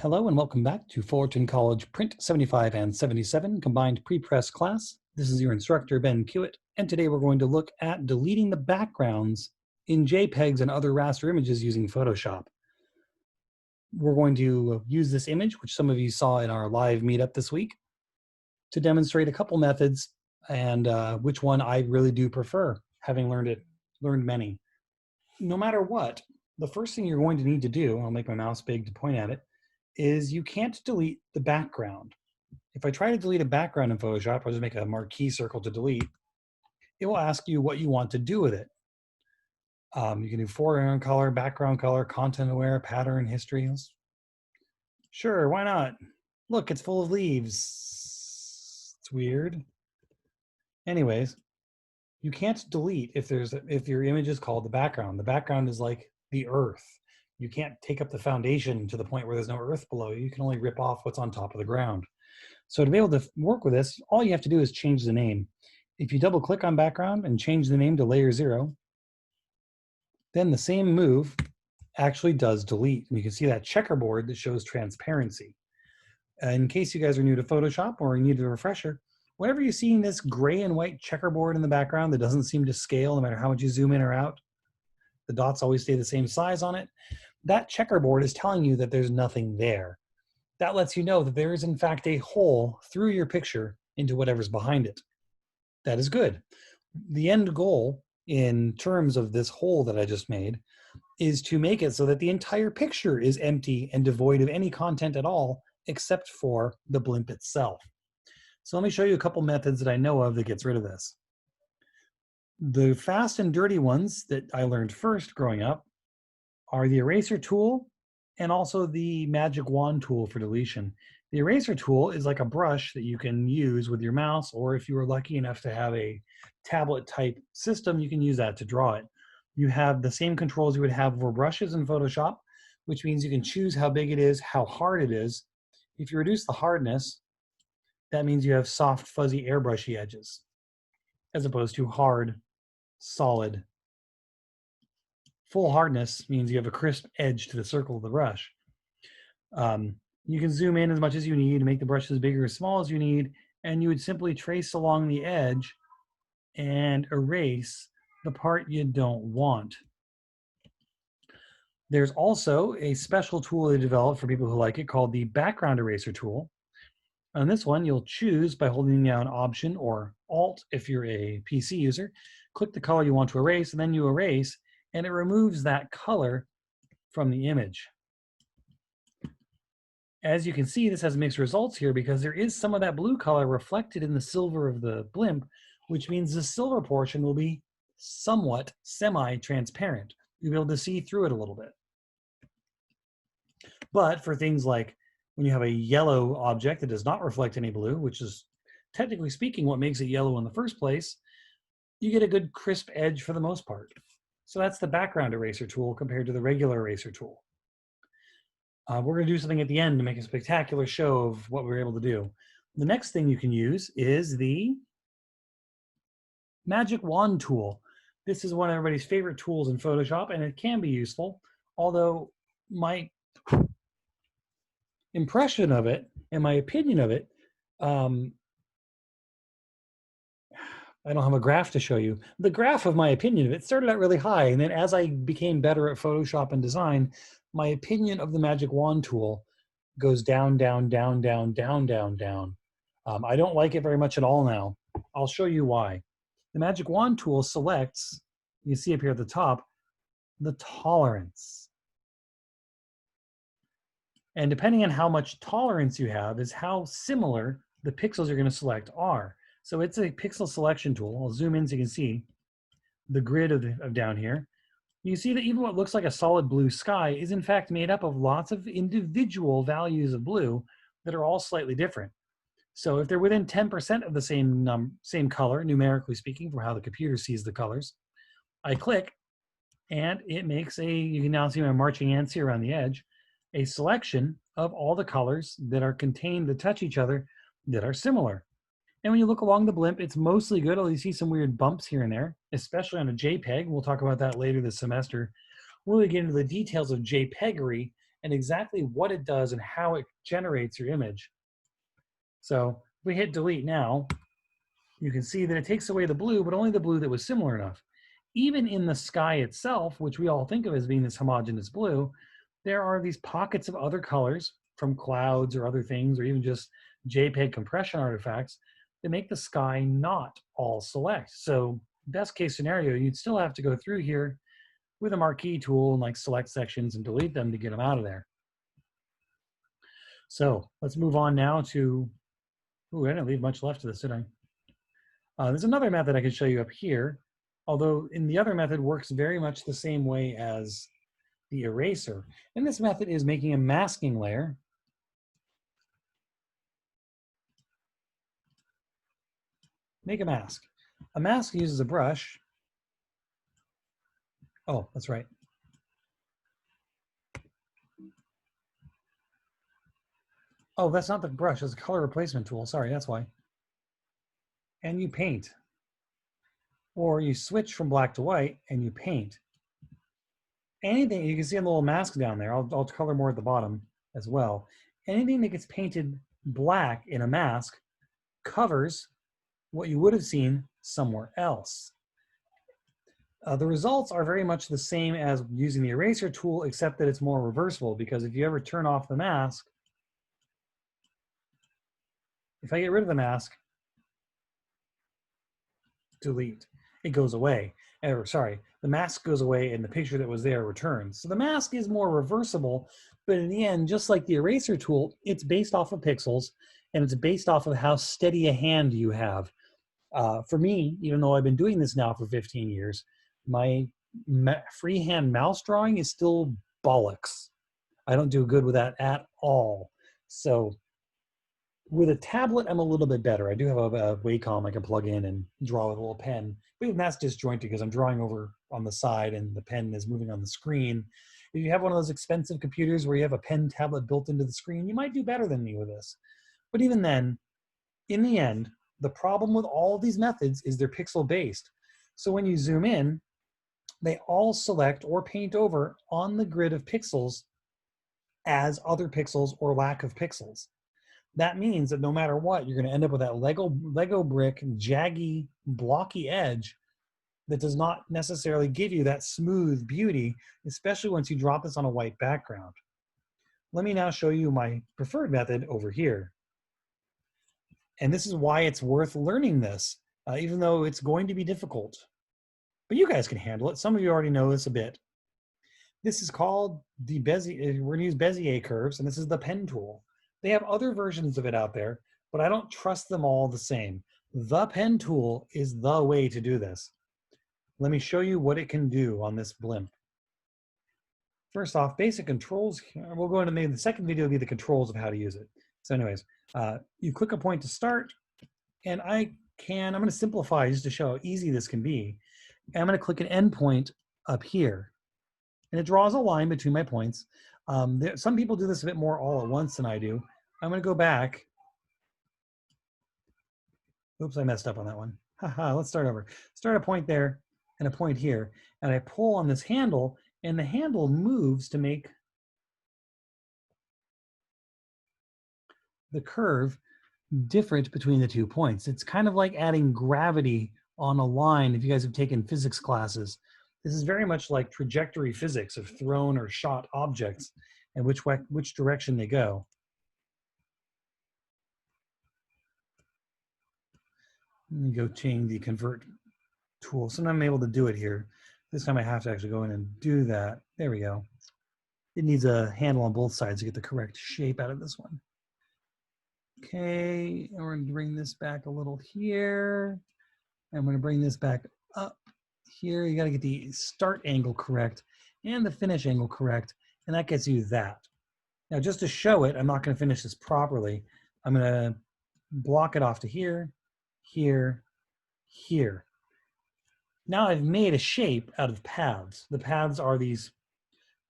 Hello and welcome back to Fullerton College Print 75 and 77 Combined Pre-Press class. This is your instructor, Ben Pewitt, and today we're going to look at deleting the backgrounds in JPEGs and other raster images using Photoshop. We're going to use this image, which some of you saw in our live meetup this week, to demonstrate a couple methods and which one I really do prefer, having learned many. No matter what, the first thing you're going to need to do, I'll make my mouse big to point at it, is you can't delete the background. If I try to delete a background in Photoshop, I'll just make a marquee circle to delete. It will ask you what you want to do with it. You can do foreground color, background color, content aware, pattern, history. Sure, why not? Look, it's full of leaves. It's weird. Anyways, you can't delete if your image is called the background. The background is like the earth. You can't take up the foundation to the point where there's no earth below you. You can only rip off what's on top of the ground. So to be able to work with this, all you have to do is change the name. If you double click on background and change the name to layer 0, then the same move actually does delete. And you can see that checkerboard that shows transparency. In case you guys are new to Photoshop or you need a refresher, whenever you see this gray and white checkerboard in the background that doesn't seem to scale no matter how much you zoom in or out, the dots always stay the same size on it, that checkerboard is telling you that there's nothing there. That lets you know that there is in fact a hole through your picture into whatever's behind it. That is good. The end goal in terms of this hole that I just made is to make it so that the entire picture is empty and devoid of any content at all except for the blimp itself. So let me show you a couple methods that I know of that gets rid of this. The fast and dirty ones that I learned first growing up are the eraser tool and also the magic wand tool for deletion. The eraser tool is like a brush that you can use with your mouse, or if you were lucky enough to have a tablet type system, you can use that to draw it. You have the same controls you would have for brushes in Photoshop, which means you can choose how big it is, how hard it is. If you reduce the hardness, that means you have soft, fuzzy, airbrushy edges, as opposed to hard, solid. Full hardness means you have a crisp edge to the circle of the brush. You can zoom in as much as you need, make the brush as big or as small as you need, and you would simply trace along the edge and erase the part you don't want. There's also a special tool they developed for people who like it called the background eraser tool. On this one, you'll choose by holding down Option or Alt if you're a PC user, click the color you want to erase, and then you erase, and it removes that color from the image. As you can see, this has mixed results here because there is some of that blue color reflected in the silver of the blimp, which means the silver portion will be somewhat semi-transparent. You'll be able to see through it a little bit. But for things like when you have a yellow object that does not reflect any blue, which is technically speaking what makes it yellow in the first place, you get a good crisp edge for the most part. So that's the background eraser tool compared to the regular eraser tool. We're going to do something at the end to make a spectacular show of what we were able to do. The next thing you can use is the magic wand tool. This is one of everybody's favorite tools in Photoshop, and it can be useful, although my impression of it and my opinion of it, I don't have a graph to show you. The graph of my opinion of it started out really high, and then as I became better at Photoshop and design, my opinion of the magic wand tool goes down, down, down, down, down, down, down. I don't like it very much at all now. I'll show you why. The magic wand tool selects, you see up here at the top, the tolerance. And depending on how much tolerance you have is how similar the pixels you're going to select are. So it's a pixel selection tool. I'll zoom in so you can see the grid of down here. You see that even what looks like a solid blue sky is in fact made up of lots of individual values of blue that are all slightly different. So if they're within 10% of the same color, numerically speaking, from how the computer sees the colors, I click and it makes you can now see my marching ants here around the edge, a selection of all the colors that are contained that touch each other that are similar. And when you look along the blimp, it's mostly good, although you see some weird bumps here and there, especially on a JPEG. We'll talk about that later this semester. We'll really get into the details of JPEGery and exactly what it does and how it generates your image. So if we hit delete now, you can see that it takes away the blue, but only the blue that was similar enough. Even in the sky itself, which we all think of as being this homogeneous blue, there are these pockets of other colors from clouds or other things, or even just JPEG compression artifacts that make the sky not all select. So best case scenario, you'd still have to go through here with a marquee tool and like select sections and delete them to get them out of there. So let's move on now to, ooh, I didn't leave much left to this, did I? There's another method I can show you up here, although in the other method works very much the same way as the eraser. And this method is making a masking layer. Make a mask. A mask uses a brush. Oh, that's right. Oh, that's not the brush, it's a color replacement tool. Sorry, that's why. And you paint. Or you switch from black to white and you paint. Anything, you can see a little mask down there. I'll color more at the bottom as well. Anything that gets painted black in a mask covers what you would have seen somewhere else. The results are very much the same as using the eraser tool, except that it's more reversible, because if you ever turn off the mask, if I get rid of the mask, delete, it goes away. Or, sorry, the mask goes away and the picture that was there returns. So the mask is more reversible, but in the end, just like the eraser tool, it's based off of pixels and it's based off of how steady a hand you have. For me, even though I've been doing this now for 15 years, my freehand mouse drawing is still bollocks. I don't do good with that at all. So with a tablet, I'm a little bit better. I do have a Wacom I can plug in and draw with a little pen. But even that's disjointed because I'm drawing over on the side and the pen is moving on the screen. If you have one of those expensive computers where you have a pen tablet built into the screen, you might do better than me with this. But even then, in the end, the problem with all of these methods is they're pixel based. So when you zoom in, they all select or paint over on the grid of pixels as other pixels or lack of pixels. That means that no matter what, you're going to end up with that Lego brick, jaggy, blocky edge that does not necessarily give you that smooth beauty, especially once you drop this on a white background. Let me now show you my preferred method over here. And this is why it's worth learning this, even though it's going to be difficult. But you guys can handle it. Some of you already know this a bit. This is called the Bezier. We're going to use Bezier curves, and this is the pen tool. They have other versions of it out there, but I don't trust them all the same. The pen tool is the way to do this. Let me show you what it can do on this blimp. First off, basic controls. We'll go into maybe the second video will be the controls of how to use it. So anyways, you click a point to start, and I'm going to simplify just to show how easy this can be. And I'm going to click an endpoint up here, and it draws a line between my points. Some people do this a bit more all at once than I do. I'm going to go back. Oops, I messed up on that one. Haha, let's start over. Start a point there and a point here. And I pull on this handle, and the handle moves to make the curve different between the 2 points. It's kind of like adding gravity on a line if you guys have taken physics classes. This is very much like trajectory physics of thrown or shot objects and which direction they go. Let me go change the convert tool. Sometimes I'm able to do it here. This time I have to actually go in and do that. There we go. It needs a handle on both sides to get the correct shape out of this one. Okay, and we're going to bring this back a little here. I'm going to bring this back up here. You got to get the start angle correct and the finish angle correct, and that gets you that. Now, just to show it, I'm not going to finish this properly. I'm going to block it off to here, here, here. Now I've made a shape out of paths. The paths are these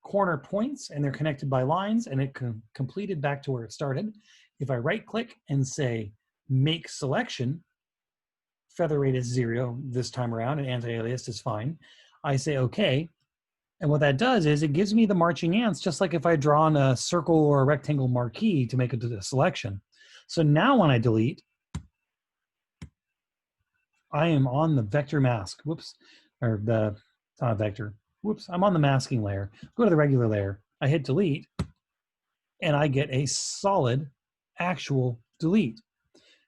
corner points, and they're connected by lines, and it completed back to where it started. If I right-click and say Make Selection, feather rate is 0 this time around, and anti-alias is fine. I say OK, And what that does is it gives me the marching ants, just like if I draw on a circle or a rectangle marquee to make a selection. So now when I delete, I am on the vector mask, whoops, or the vector, whoops, I'm on the masking layer. Go to the regular layer, I hit delete, and I get a solid actual delete.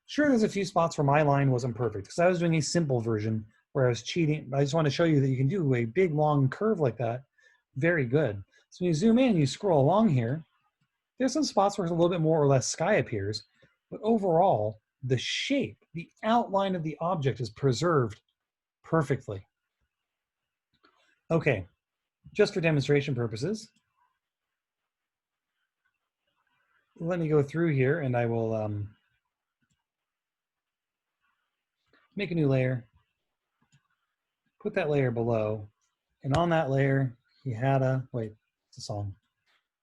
Sure, there's a few spots where my line wasn't perfect because I was doing a simple version where I was cheating. I just want to show you that you can do a big long curve like that very good. So when you zoom in, you scroll along here, there's some spots where a little bit more or less sky appears, but overall, the shape, the outline of the object is preserved perfectly. Okay, just for demonstration purposes, let me go through here and I will make a new layer, put that layer below, and on that layer, he had a, wait, it's a song.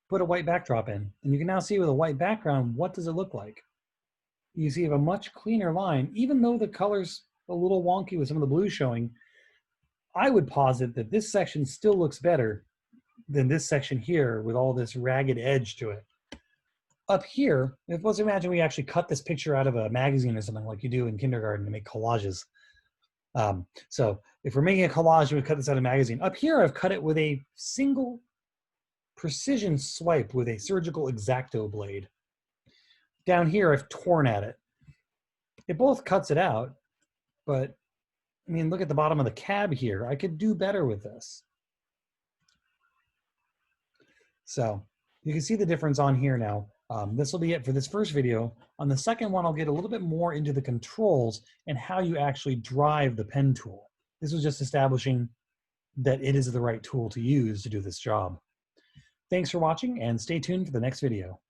Put a white backdrop in, and you can now see with a white background, what does it look like? You see you have a much cleaner line, even though the color's a little wonky with some of the blue showing. I would posit that this section still looks better than this section here with all this ragged edge to it. Up here, let's imagine we actually cut this picture out of a magazine or something like you do in kindergarten to make collages. So if we're making a collage, we cut this out of a magazine. Up here, I've cut it with a single precision swipe with a surgical X-Acto blade. Down here, I've torn at it. It both cuts it out, but I mean, look at the bottom of the cab here. I could do better with this. So you can see the difference on here now. This will be it for this first video. On the second one, I'll get a little bit more into the controls and how you actually drive the pen tool. This was just establishing that it is the right tool to use to do this job. Thanks for watching and stay tuned for the next video.